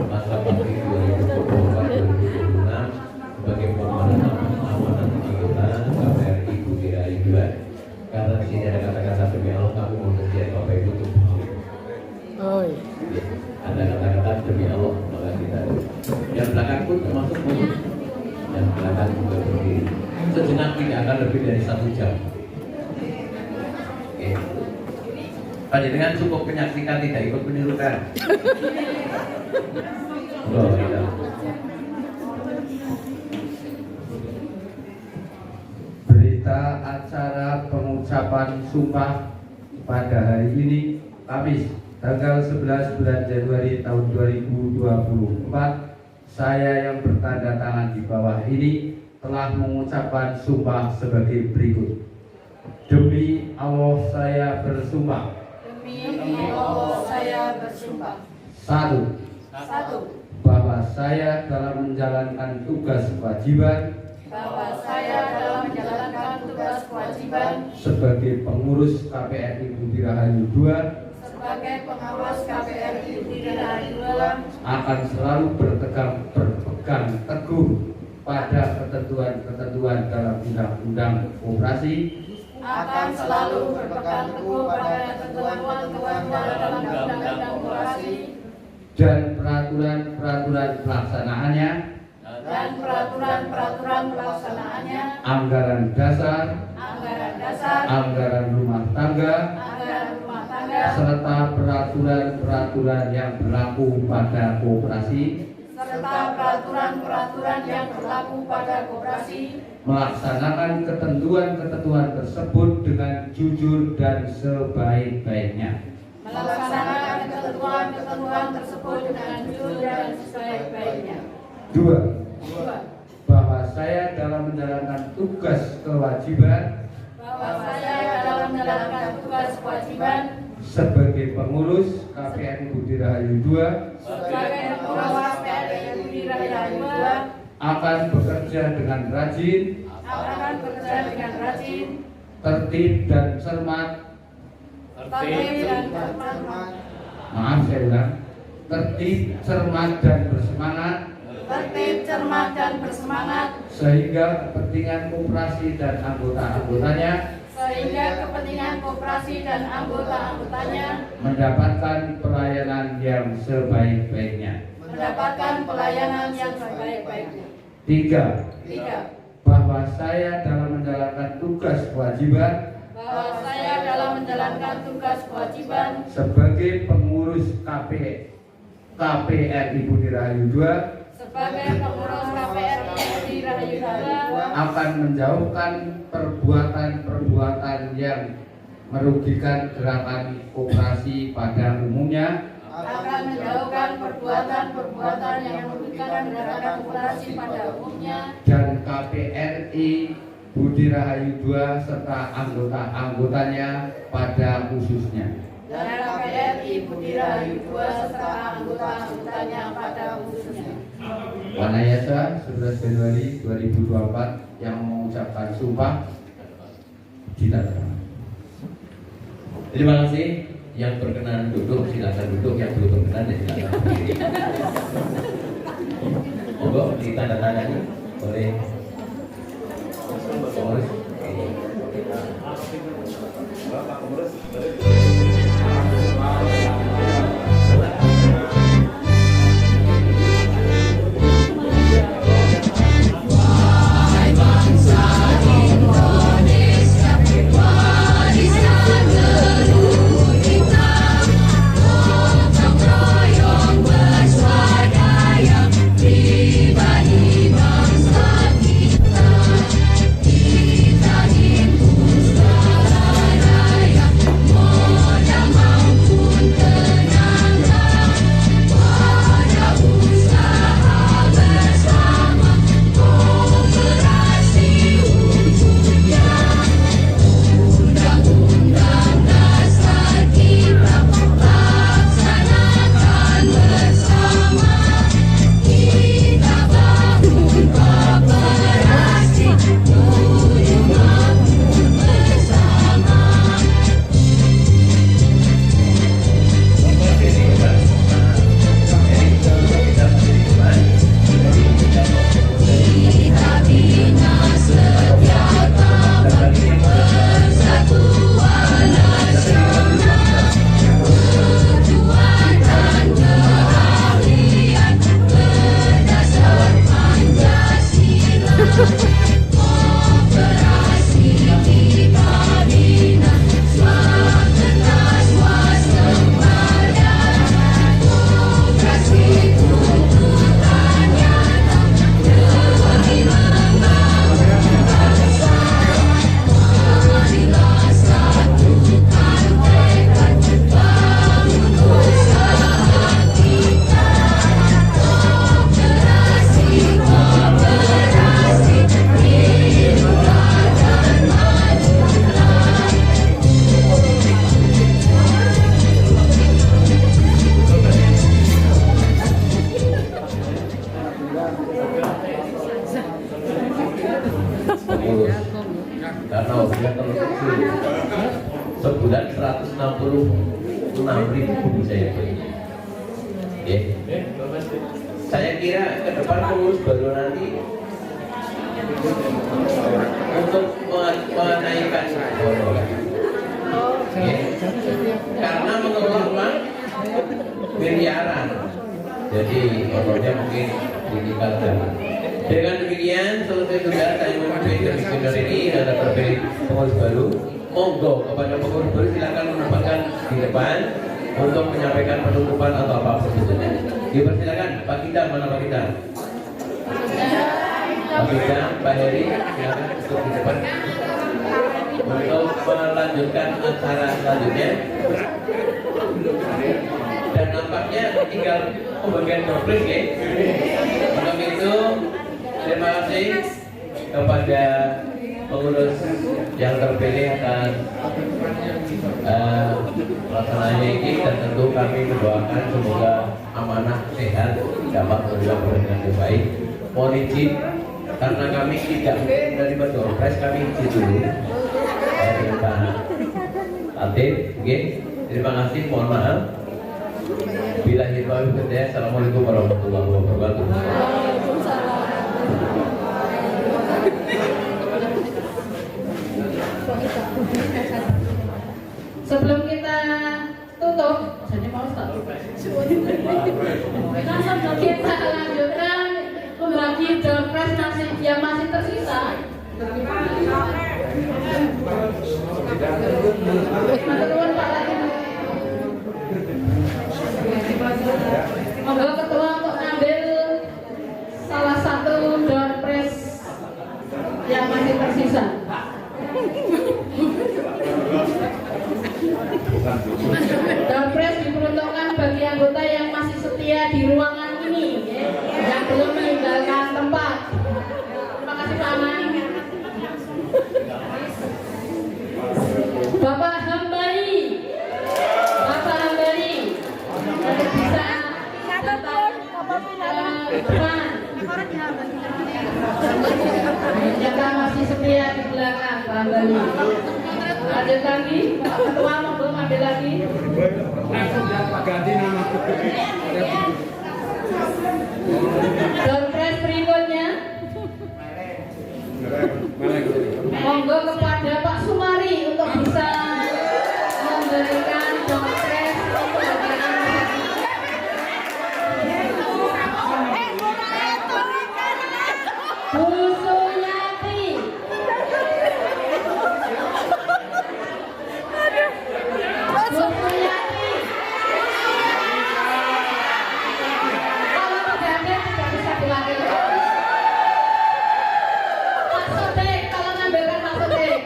S7: masa bakti 2024-2026 sebagai pemenang amanat anggota KPRI Budi Rahayu 2. Karena di sini ada kata-kata demi Allah, kami mau berjanji Bapak Ibu untuk ada kata-kata demi Allah, maka kita yang belakang pun termasuk pengurus yang belakang juga berdiri. Sejenak tidak akan lebih dari 1 jam. Oke. Panjenengan cukup menyaksikan, tidak ikut menirukan. Oh, iya. Berita acara pengucapan sumpah pada hari ini, Kamis, tanggal 11 bulan Januari tahun 2024, saya yang bertanda tangan di bawah ini telah mengucapkan sumpah sebagai berikut. Demi Allah saya bersumpah.
S1: Demi Allah saya bersumpah.
S7: 1. Bahwa saya dalam menjalankan tugas kewajiban sebagai pengurus KPRI Budi Rahayu 2 akan selalu berpegang teguh pada ketentuan-ketentuan dalam Undang-Undang Koperasi
S1: akan selalu berpegang teguh pada ketentuan-ketentuan dalam undang-undang koperasi
S4: dan peraturan-peraturan pelaksanaannya, anggaran dasar, anggaran rumah tangga, serta peraturan-peraturan yang berlaku pada koperasi, melaksanakan ketentuan-ketentuan tersebut dengan jujur dan sebaik-baiknya. Dua, bahwa saya dalam menjalankan tugas kewajiban sebagai pengurus KPRI Budi Rahayu II akan bekerja dengan rajin, tertib dan cermat. Maaf, saya ulang. Tertib, cermat dan bersemangat. Sehingga kepentingan koperasi dan anggota-anggotanya mendapatkan pelayanan yang sebaik-baiknya. Tiga, bahwa saya dalam menjalankan tugas kewajiban sebagai pengurus KPRI Budi Rahayu II akan menjauhkan perbuatan-perbuatan yang merugikan gerakan koperasi pada umumnya, dan KPRI Budi Rahayu II serta anggota-anggotanya pada khususnya. Wanayasa 11 Januari 2024 yang mengucapkan sumpah ditandatangani.
S7: Terima kasih. Yang berkenan duduk silakan duduk, yang belum berkenan ya silakan berdiri. Monggo ditandatangani oleh pengurus. Sebulan 166.000 saya beli. Saya kira ke depan pengurus baru nanti untuk menaikkan golongan. Ya. Karena mengelola uang miliaran, jadi kontrolnya mungkin ditingkatkan. Dengan demikian selesai sudah saya memimpin dari seminar ini dan terpilih pengurus baru. Monggo kepada pengurus baru silakan menempatkan di depan untuk menyampaikan penutupan atau apapun itu. Dipersilakan Pak Kita, mana Pak Kita? Pak Kita, Pak Heri, silakan untuk di depan untuk melanjutkan acara selanjutnya. Dan nampaknya tinggal pembagian dompet ya. Untuk itu terima kasih kepada pengurus yang terpilih atas pelaksanaan ini, dan tentu kami mendoakan semoga amanah sehat dapat berjalan dengan baik. Mohon izin karena kami tidak menerima dompet, kami izin dulu. Saya minta Latif, terima kasih, mohon maaf. Bila hirwal bidaya, assalamualaikum warahmatullahi wabarakatuh.
S1: Sebelum kita tutup, jadi mau stop. Kita lanjutkan membagi dompet yang masih tersisa. Menurut Pak lagi. Monggo ketua untuk ngambil salah satu dompet yang masih tersisa. Dompet diperuntukkan bagi anggota yang masih setia di ruangan ini, yang belum meninggalkan tempat. Terima kasih Pak Aman. Bapak Hambali, bisa datang ke depan. Jaga masih setia di belakang Pak Hambali. Ada lagi, ketua mau belum ada lagi.
S3: Ganti nama.
S1: Dompet berikutnya. Monggo kepada Pak Sumari untuk bisa memberikan dompet untuk Bu Suyati. Bu Suyati. Kalau tidak ada tidak bisa dilakukan. Pak Sotek, kalau ngambilkan Pak Sotek.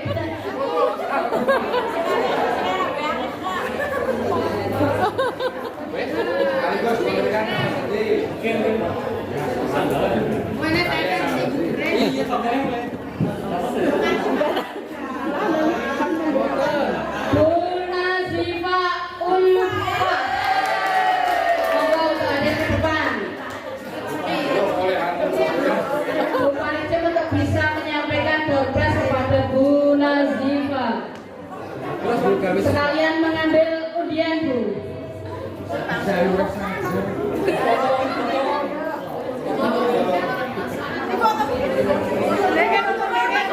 S1: Bu Nazifa Ulfa. Monggo untuk hadir ke depan. Bu Panitia untuk bisa menyampaikan dompet kepada Bu Nazifa. Sekalian mengambil undian Bu.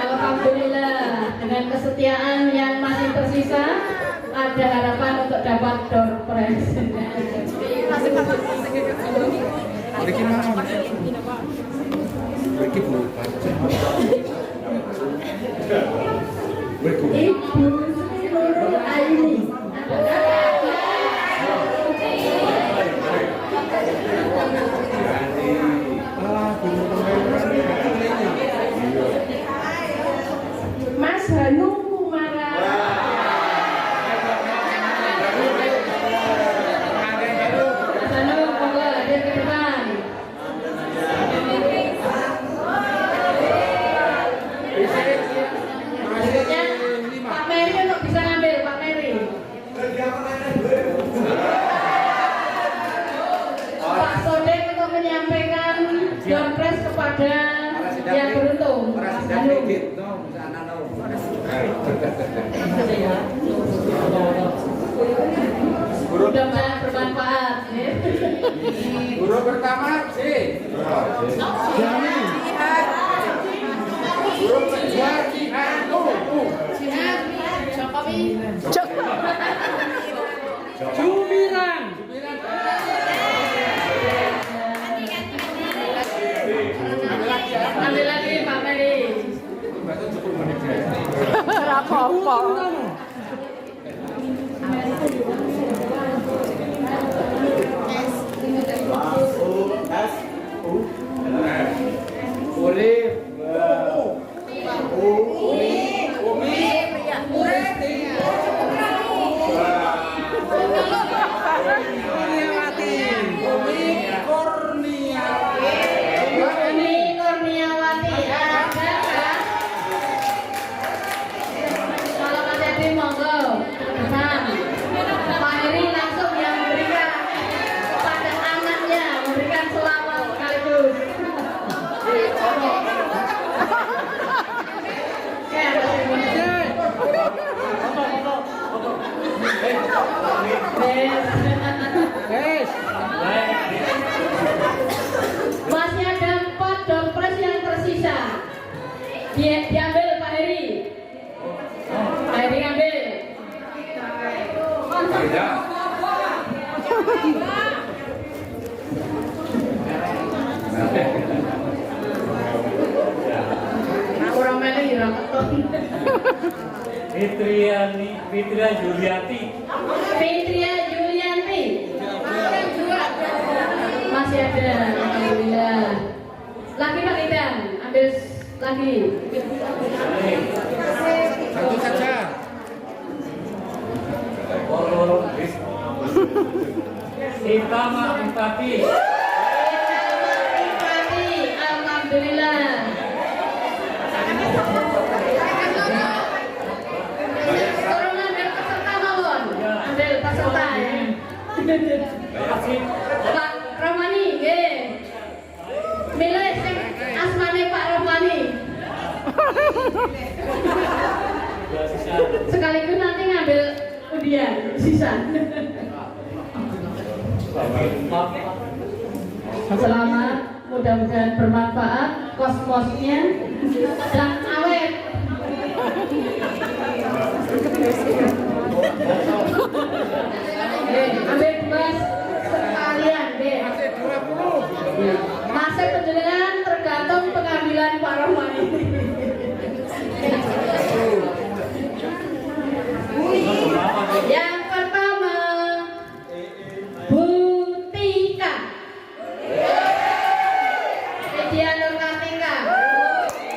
S1: Alhamdulillah, dengan kesetiaan yang masih tersisa, ada harapan untuk dapat door prize. Ibu Nurul Aini. Mas Hanung Kumara. Mas Hanung, monggo hadir ke depan. Berikutnya Pak Meri untuk bisa ngambil, Pak Meri. Pak Sodek untuk menyampaikan dompet kepada yang beruntung. Mas Hanung. Mudah-mudahan bermanfaat.
S3: Guru pertama sih. Jumiran.
S1: Ambil lagi Pak Ferry.
S6: Apa-apa.
S1: Ini Kurniawati ada Kak? Kalau Mas Edi monggo ke depan. Pak Heri langsung yang memberikan kepada anaknya, memberikan selamat sekaligus. Masih ada 4 dompres yang tersisa. Diambil Pak Heri. Pak Heri ambil. Kurang melu ya keton.
S8: Fitria Juliati.
S1: Fitria Julianti. Masih ada, alhamdulillah. Lagi Pak Idan, ambil lagi.
S3: Satu saja.
S8: Itama Empati.
S1: Alhamdulillah. Tolong ambil peserta mawon. Ambil peserta ya. Pak Romani, nggih. Milih sing asmane Pak Romani. Sekaligus nanti ngambil undian sisa. Selamat, mudah-mudahan bermanfaat kos-kosnya dan awet. Ambil bebas sekalian deh. Masa penjelasan tergantung pengambilan Pak Romani. Yang pertama, Bu Tika. Media Nur Kartika.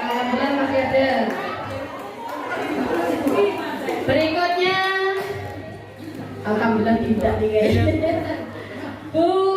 S1: Alhamdulillah masih ada. Berikutnya, alhamdulillah tidak nih guys. Bu